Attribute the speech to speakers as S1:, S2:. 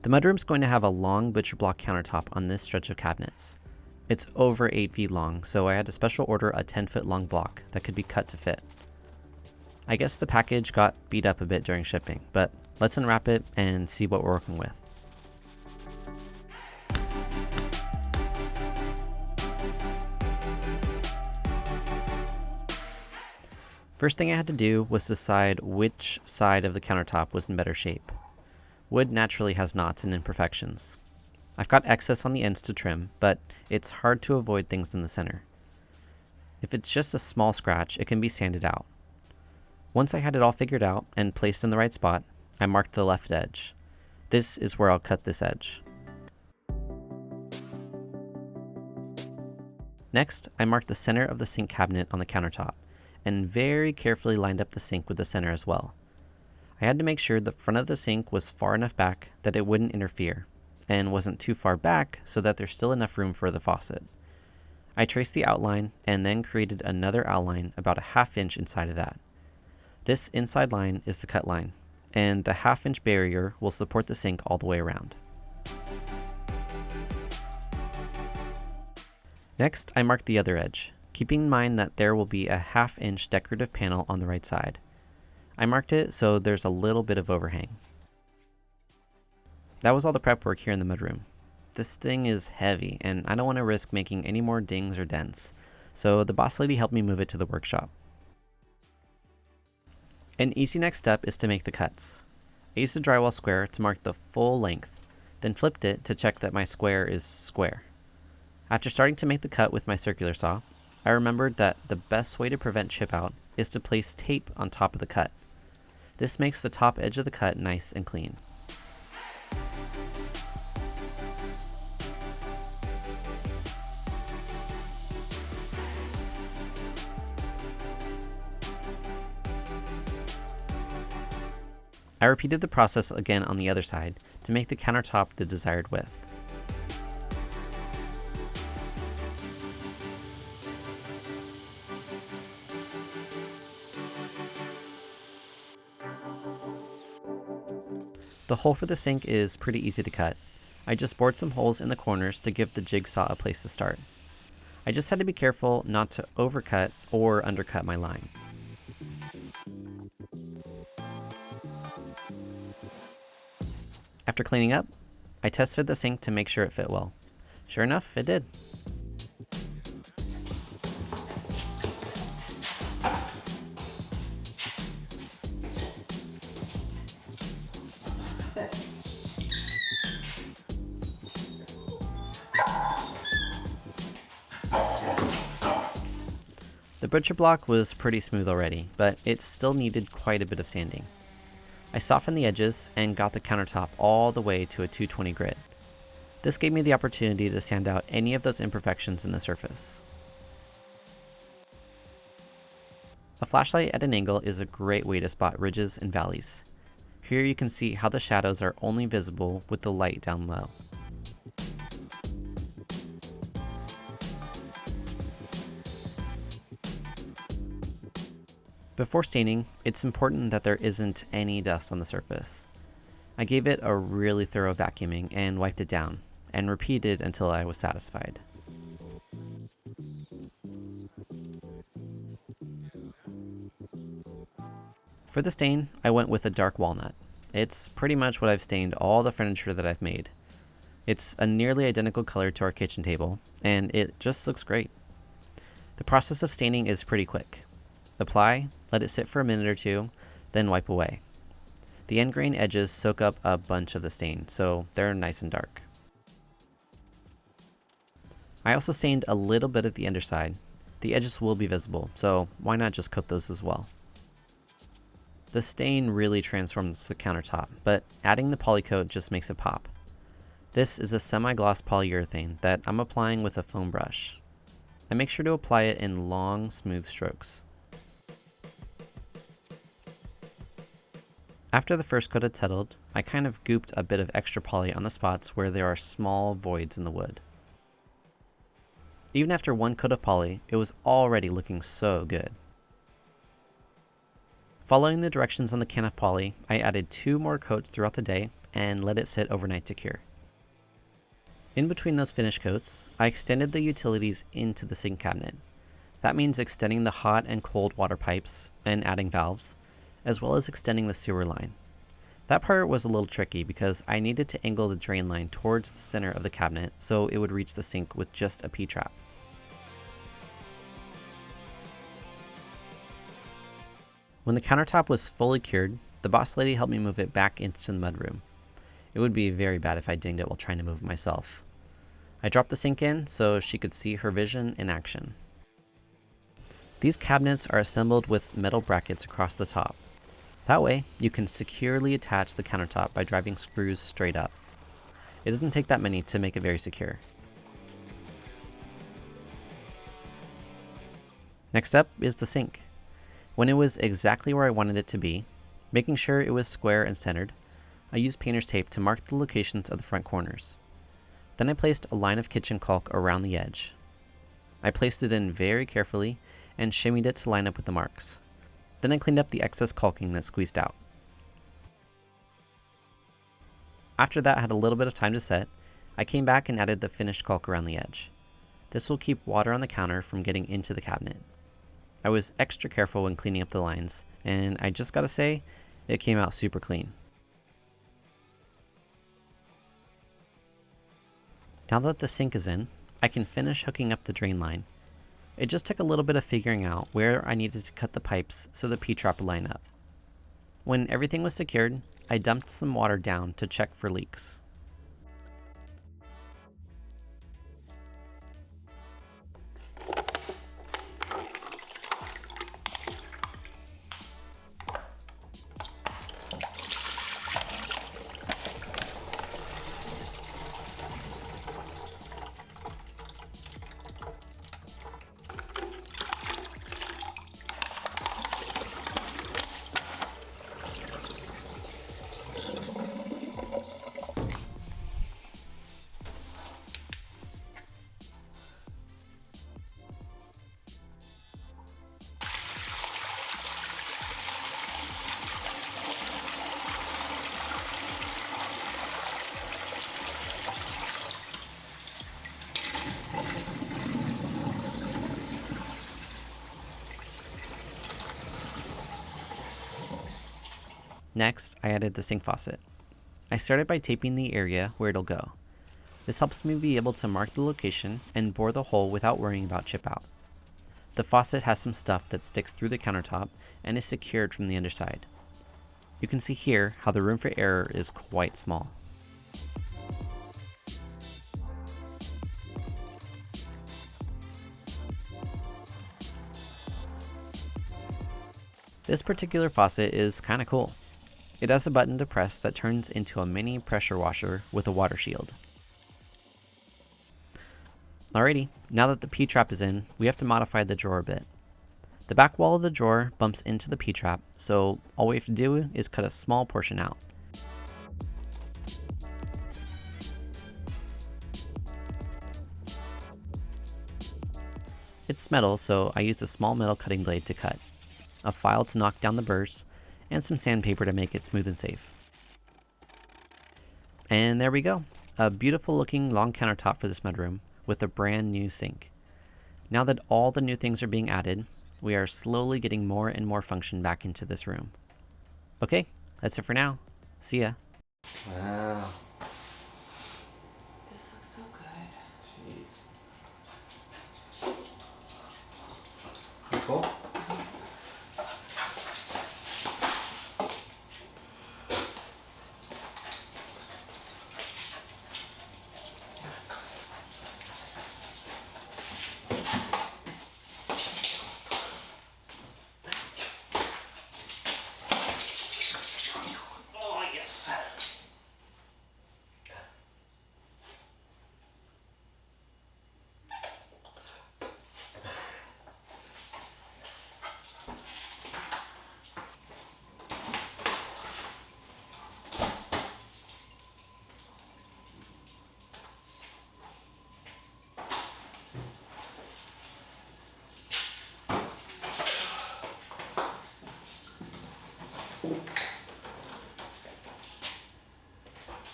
S1: The mudroom's going to have a long butcherblock countertop on this stretch of cabinets. It's over 8 feet long, so I had to special order a 10-foot long block that could be cut to fit. I guess the package got beat up a bit during shipping, but let's unwrap it and see what we're working with. First thing I had to do was decide which side of the countertop was in better shape. Wood naturally has knots and imperfections. I've got excess on the ends to trim, but it's hard to avoid things in the center. If it's just a small scratch, it can be sanded out. Once I had it all figured out and placed in the right spot, I marked the left edge. This is where I'll cut this edge. Next, I marked the center of the sink cabinet on the countertop, and very carefully lined up the sink with the center as well. I had to make sure the front of the sink was far enough back that it wouldn't interfere, and wasn't too far back so that there's still enough room for the faucet. I traced the outline and then created another outline about a ½ inch inside of that. This inside line is the cut line, and the ½ inch barrier will support the sink all the way around. Next, I marked the other edge, keeping in mind that there will be a ½ inch decorative panel on the right side. I marked it so there's a little bit of overhang. That was all the prep work here in the mudroom. This thing is heavy, and I don't want to risk making any more dings or dents, so the boss lady helped me move it to the workshop. An easy next step is to make the cuts. I used a drywall square to mark the full length, then flipped it to check that my square is square. After starting to make the cut with my circular saw, I remembered that the best way to prevent chip out is to place tape on top of the cut. This makes the top edge of the cut nice and clean. I repeated the process again on the other side to make the countertop the desired width. The hole for the sink is pretty easy to cut. I just bored some holes in the corners to give the jigsaw a place to start. I just had to be careful not to overcut or undercut my line. After cleaning up, I test fit the sink to make sure it fit well. Sure enough, it did. The butcher block was pretty smooth already, but it still needed quite a bit of sanding. I softened the edges and got the countertop all the way to a 220 grit. This gave me the opportunity to sand out any of those imperfections in the surface. A flashlight at an angle is a great way to spot ridges and valleys. Here you can see how the shadows are only visible with the light down low. Before staining, it's important that there isn't any dust on the surface. I gave it a really thorough vacuuming and wiped it down, and repeated until I was satisfied. For the stain, I went with a dark walnut. It's pretty much what I've stained all the furniture that I've made. It's a nearly identical color to our kitchen table, and it just looks great. The process of staining is pretty quick. Apply, let it sit for a minute or two, then wipe away. The end grain edges soak up a bunch of the stain, so they're nice and dark. I also stained a little bit of the underside. The edges will be visible, so why not just coat those as well? The stain really transforms the countertop, but adding the polycoat just makes it pop. This is a semi-gloss polyurethane that I'm applying with a foam brush. I make sure to apply it in long, smooth strokes. After the first coat had settled, I kind of gooped a bit of extra poly on the spots where there are small voids in the wood. Even after one coat of poly, it was already looking so good. Following the directions on the can of poly, I added 2 more coats throughout the day and let it sit overnight to cure. In between those finish coats, I extended the utilities into the sink cabinet. That means extending the hot and cold water pipes and adding valves, as well as extending the sewer line. That part was a little tricky because I needed to angle the drain line towards the center of the cabinet so it would reach the sink with just a P-trap. When the countertop was fully cured, the boss lady helped me move it back into the mudroom. It would be very bad if I dinged it while trying to move it myself. I dropped the sink in so she could see her vision in action. These cabinets are assembled with metal brackets across the top. That way, you can securely attach the countertop by driving screws straight up. It doesn't take that many to make it very secure. Next up is the sink. When it was exactly where I wanted it to be, making sure it was square and centered, I used painter's tape to mark the locations of the front corners. Then I placed a line of kitchen caulk around the edge. I placed it in very carefully and shimmied it to line up with the marks. Then I cleaned up the excess caulking that squeezed out. After that had a little bit of time to set, I came back and added the finished caulk around the edge. This will keep water on the counter from getting into the cabinet. I was extra careful when cleaning up the lines, and I just gotta say, it came out super clean. Now that the sink is in, I can finish hooking up the drain line. It just took a little bit of figuring out where I needed to cut the pipes so the P-trap would line up. When everything was secured, I dumped some water down to check for leaks. Next, I added the sink faucet. I started by taping the area where it'll go. This helps me be able to mark the location and bore the hole without worrying about chip out. The faucet has some stuff that sticks through the countertop and is secured from the underside. You can see here how the room for error is quite small. This particular faucet is kinda cool. It has a button to press that turns into a mini pressure washer with a water shield. Alrighty, now that the P-trap is in, we have to modify the drawer a bit. The back wall of the drawer bumps into the P-trap, so all we have to do is cut a small portion out. It's metal, so I used a small metal cutting blade to cut, a file to knock down the burrs, and some sandpaper to make it smooth and safe. And there we go, a beautiful looking long countertop for this mudroom with a brand new sink. Now that all the new things are being added, we are slowly getting more and more function back into this room. Okay, that's it for now. See ya.
S2: Wow.
S3: This looks so good.
S2: Jeez. Cool.